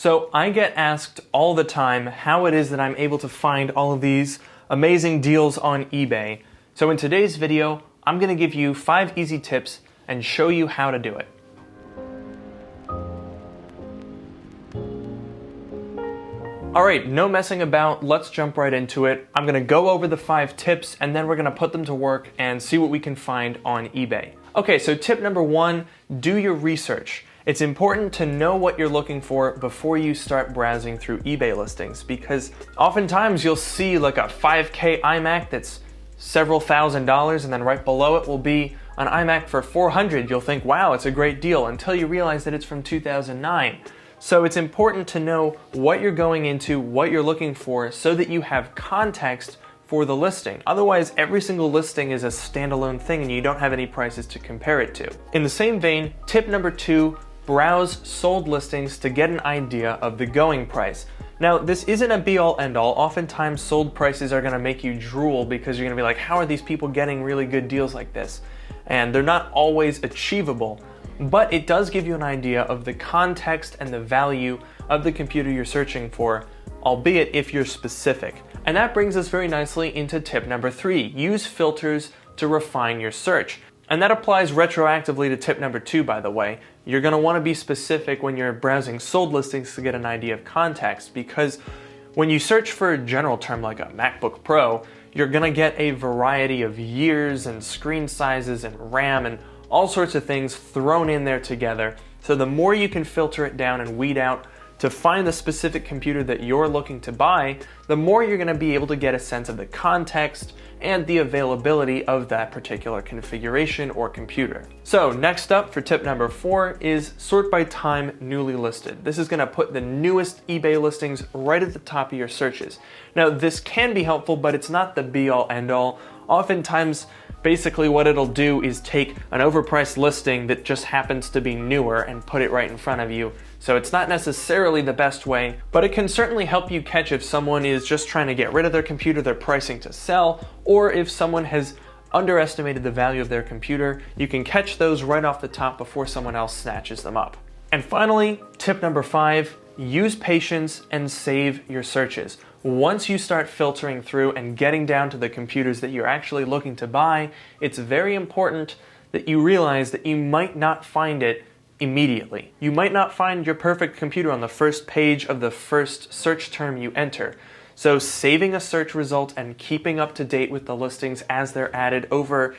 So I get asked all the time how it is that I'm able to find all of these amazing deals on eBay. So in today's video, I'm going to give you 5 easy tips and show you how to do it. Alright, no messing about, let's jump right into it. I'm going to go over the 5 tips and then we're going to put them to work and see what we can find on eBay. Okay, so tip number 1, do your research. It's important to know what you're looking for before you start browsing through eBay listings, because oftentimes you'll see like a 5K iMac that's several $1,000s and then right below it will be an iMac for $400. You'll think, wow, it's a great deal, until you realize that it's from 2009. So it's important to know what you're going into, what you're looking for, so that you have context for the listing. Otherwise, every single listing is a standalone thing and you don't have any prices to compare it to. In the same vein, tip number 2, browse sold listings to get an idea of the going price. Now, this isn't a be-all end-all. Oftentimes, sold prices are gonna make you drool because you're gonna be like, how are these people getting really good deals like this? And they're not always achievable, but it does give you an idea of the context and the value of the computer you're searching for, albeit if you're specific. And that brings us very nicely into tip number 3, use filters to refine your search. And that applies retroactively to tip number 2, by the way. You're going to want to be specific when you're browsing sold listings to get an idea of context, because when you search for a general term like a MacBook Pro, you're going to get a variety of years and screen sizes and RAM and all sorts of things thrown in there together. So the more you can filter it down and weed out to find the specific computer that you're looking to buy, the more you're going to be able to get a sense of the context and the availability of that particular configuration or computer. So next up for tip number 4 is sort by time newly listed. This is going to put the newest eBay listings right at the top of your searches. Now this can be helpful, but it's not the be-all end-all. Oftentimes, basically what it'll do is take an overpriced listing that just happens to be newer and put it right in front of you. So it's not necessarily the best way, but it can certainly help you catch if someone is just trying to get rid of their computer they're pricing to sell, or if someone has underestimated the value of their computer. You can catch those right off the top before someone else snatches them up. And finally, tip number 5, use patience and save your searches. Once you start filtering through and getting down to the computers that you're actually looking to buy, it's very important that you realize that you might not find it immediately. You might not find your perfect computer on the first page of the first search term you enter. So saving a search result and keeping up to date with the listings as they're added over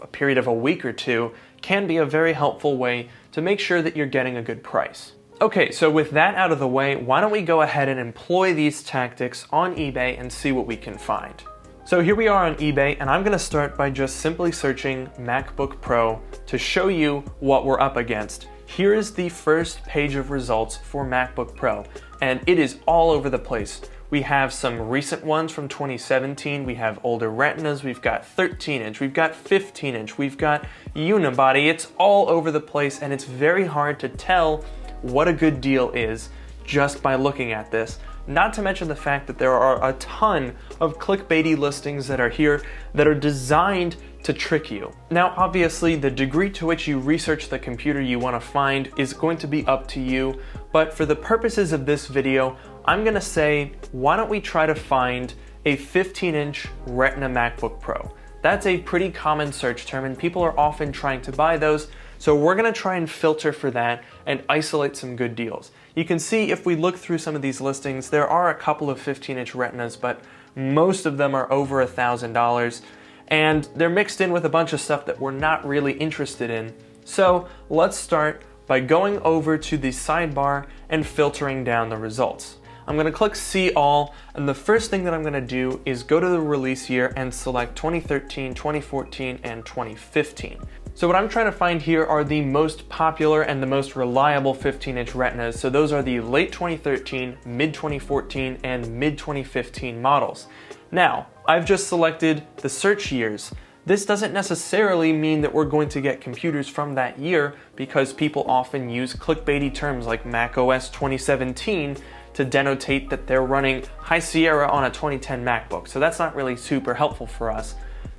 a period of a week or 2 can be a very helpful way to make sure that you're getting a good price. Okay, so with that out of the way, why don't we go ahead and employ these tactics on eBay and see what we can find. So here we are on eBay, and I'm gonna start by just simply searching MacBook Pro to show you what we're up against. Here is the first page of results for MacBook Pro, and it is all over the place. We have some recent ones from 2017, we have older Retinas, we've got 13-inch, we've got 15-inch, we've got unibody. It's all over the place, and it's very hard to tell what a good deal is just by looking at this. Not to mention the fact that there are a ton of clickbaity listings that are here that are designed to trick you. Now, obviously, the degree to which you research the computer you want to find is going to be up to you, but for the purposes of this video, I'm gonna say, why don't we try to find a 15-inch Retina MacBook Pro? That's a pretty common search term, and people are often trying to buy those, so we're gonna try and filter for that and isolate some good deals. You can see if we look through some of these listings, there are a couple of 15-inch Retinas, but most of them are over $1,000, and they're mixed in with a bunch of stuff that we're not really interested in. So let's start by going over to the sidebar and filtering down the results. I'm going to click See All, and the first thing that I'm going to do is go to the release year and select 2013, 2014, and 2015. So what I'm trying to find here are the most popular and the most reliable 15-inch Retinas. So those are the late 2013, mid 2014, and mid 2015 models. Now, I've just selected the search years. This doesn't necessarily mean that we're going to get computers from that year, because people often use clickbaity terms like macOS 2017 to denotate that they're running High Sierra on a 2010 MacBook. So that's not really super helpful for us.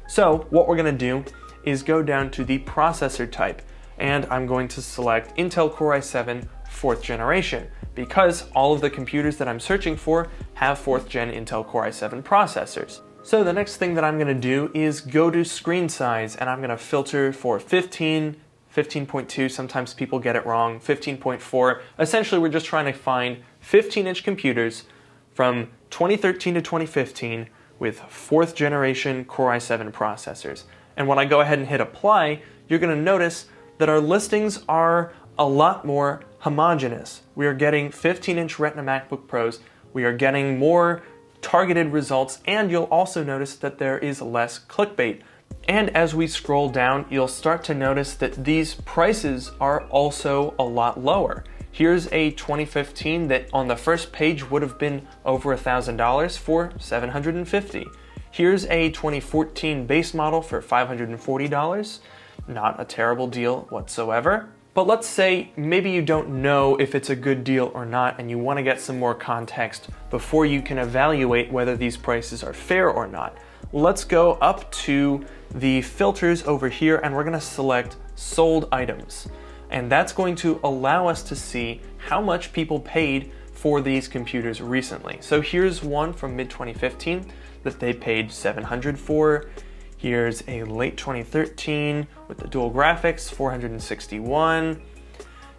So what we're gonna do is go down to the processor type, and I'm going to select Intel Core i7 4th generation. because all of the computers that I'm searching for have 4th gen Intel Core i7 processors. So the next thing that I'm gonna do is go to screen size, and I'm gonna filter for 15, 15.2, sometimes people get it wrong, 15.4. Essentially, we're just trying to find 15-inch computers from 2013 to 2015 with 4th generation Core i7 processors. And when I go ahead and hit apply, you're gonna notice that our listings are a lot more homogeneous. We are getting 15-inch Retina MacBook Pros, we are getting more targeted results, and you'll also notice that there is less clickbait. And as we scroll down, you'll start to notice that these prices are also a lot lower. Here's a 2015 that on the first page would have been over $1,000 for $750. Here's a 2014 base model for $540. Not a terrible deal whatsoever. But let's say maybe you don't know if it's a good deal or not, and you want to get some more context before you can evaluate whether these prices are fair or not. Let's go up to the filters over here, and we're going to select sold items. And that's going to allow us to see how much people paid for these computers recently. So here's one from mid-2015 that they paid $700 for. Here's a late 2013 with the dual graphics, $461.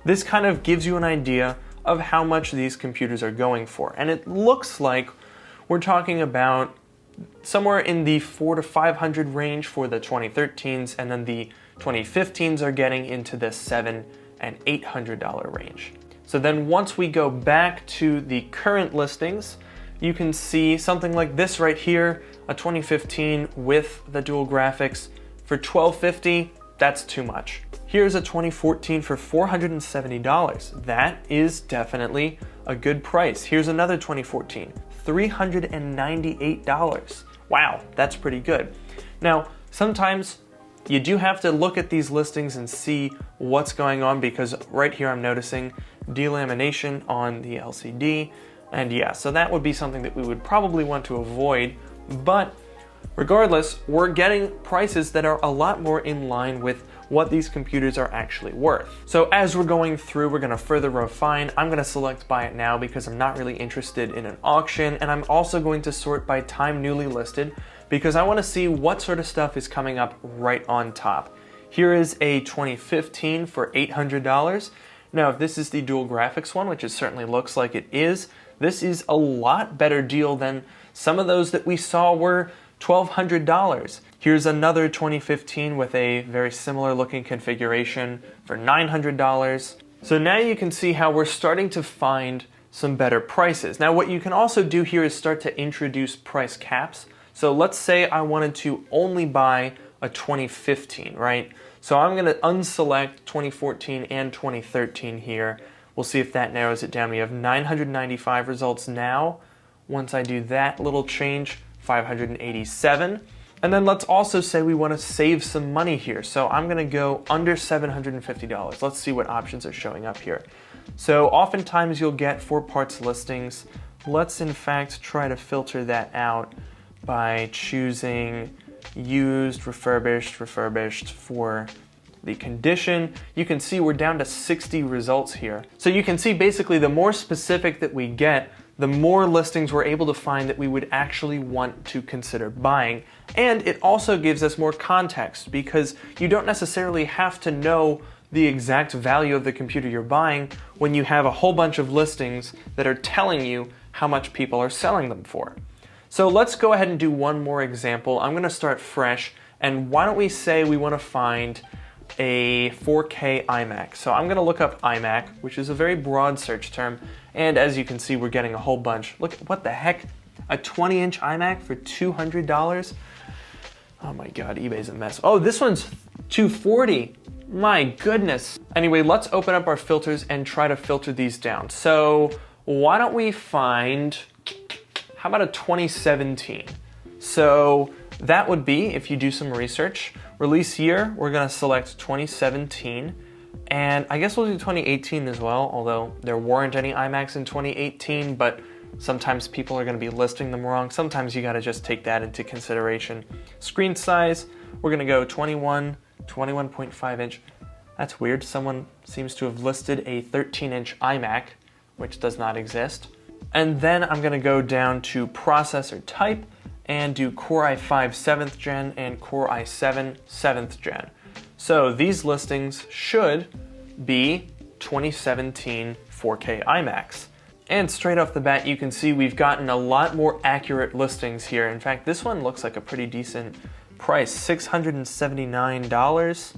This kind of gives you an idea of how much these computers are going for. And it looks like we're talking about somewhere in the $400 to $500 range for the 2013s, and then the 2015s are getting into the $700 and $800 range. So then once we go back to the current listings, you can see something like this right here, a 2015 with the dual graphics for $1,250. That's too much. Here's a 2014 for $470. That is definitely a good price. Here's another 2014, $398. Wow, that's pretty good. Now, sometimes you do have to look at these listings and see what's going on, because right here I'm noticing delamination on the LCD. And yeah, so that would be something that we would probably want to avoid. But regardless, we're getting prices that are a lot more in line with what these computers are actually worth. So as we're going through, we're gonna further refine. I'm gonna select buy it now because I'm not really interested in an auction, and I'm also going to sort by time newly listed because I wanna see what sort of stuff is coming up right on top. Here is a 2015 for $800. Now, if this is the dual graphics one, which it certainly looks like it is, this is a lot better deal than some of those that we saw were $1,200. Here's another 2015 with a very similar looking configuration for $900. So now you can see how we're starting to find some better prices. Now, what you can also do here is start to introduce price caps. So let's say I wanted to only buy a 2015, right? So I'm gonna unselect 2014 and 2013 here. We'll see if that narrows it down. We have 995 results now. Once I do that little change, 587. And then let's also say we want to save some money here. So I'm going to go under $750. Let's see what options are showing up here. So oftentimes you'll get 4 parts listings. Let's in fact try to filter that out by choosing used, refurbished for the condition. You can see we're down to 60 results here. So you can see basically the more specific that we get, the more listings we're able to find that we would actually want to consider buying. And it also gives us more context because you don't necessarily have to know the exact value of the computer you're buying when you have a whole bunch of listings that are telling you how much people are selling them for. So let's go ahead and do one more example. I'm gonna start fresh, and why don't we say we wanna find a 4K iMac. So I'm gonna look up iMac, which is a very broad search term, and as you can see, we're getting a whole bunch. Look, what the heck? A 20-inch iMac for $200? Oh my God, eBay's a mess. Oh, this one's $240. My goodness. Anyway, let's open up our filters and try to filter these down. So why don't we find, how about a 2017? So that would be, if you do some research, release year, we're gonna select 2017, and I guess we'll do 2018 as well, although there weren't any iMacs in 2018, but sometimes people are gonna be listing them wrong. Sometimes you gotta just take that into consideration. Screen size, we're gonna go 21.5 inch. That's weird, someone seems to have listed a 13-inch iMac which does not exist. And then I'm gonna go down to processor type and do Core i5 7th gen and Core i7 7th gen. So these listings should be 2017 4K iMacs. And straight off the bat, you can see we've gotten a lot more accurate listings here. In fact, this one looks like a pretty decent price, $679.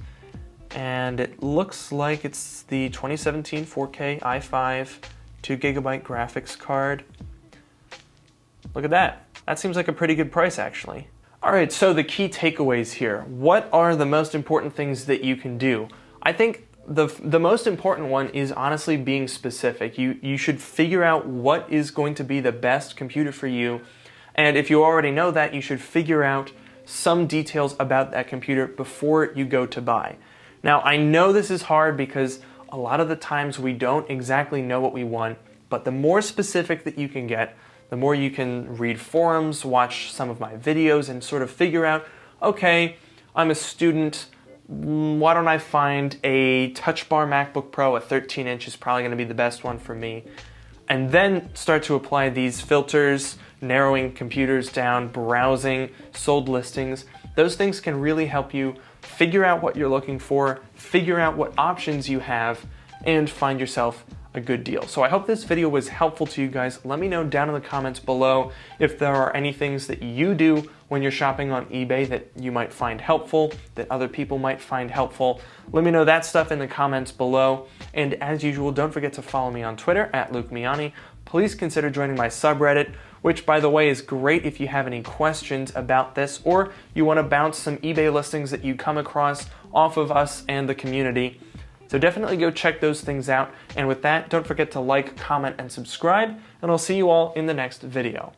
And it looks like it's the 2017 4K i5 2GB graphics card. Look at that. That seems like a pretty good price, actually. All right, so the key takeaways here. What are the most important things that you can do? I think the most important one is honestly being specific. You should figure out what is going to be the best computer for you. And if you already know that, you should figure out some details about that computer before you go to buy. Now, I know this is hard because a lot of the times we don't exactly know what we want, but the more specific that you can get, the more you can read forums, watch some of my videos, and sort of figure out, okay, I'm a student, why don't I find a Touch Bar MacBook Pro, a 13-inch is probably going to be the best one for me, and then start to apply these filters, narrowing computers down, browsing, sold listings. Those things can really help you figure out what you're looking for, figure out what options you have, and find yourself a good deal. So I hope this video was helpful to you guys. Let me know down in the comments below if there are any things that you do when you're shopping on eBay that you might find helpful, that other people might find helpful. Let me know that stuff in the comments below. And as usual, don't forget to follow me on Twitter @Miani. Please consider joining my subreddit, which by the way is great if you have any questions about this or you want to bounce some eBay listings that you come across off of us and the community. So definitely go check those things out. And with that, don't forget to like, comment, and subscribe, and I'll see you all in the next video.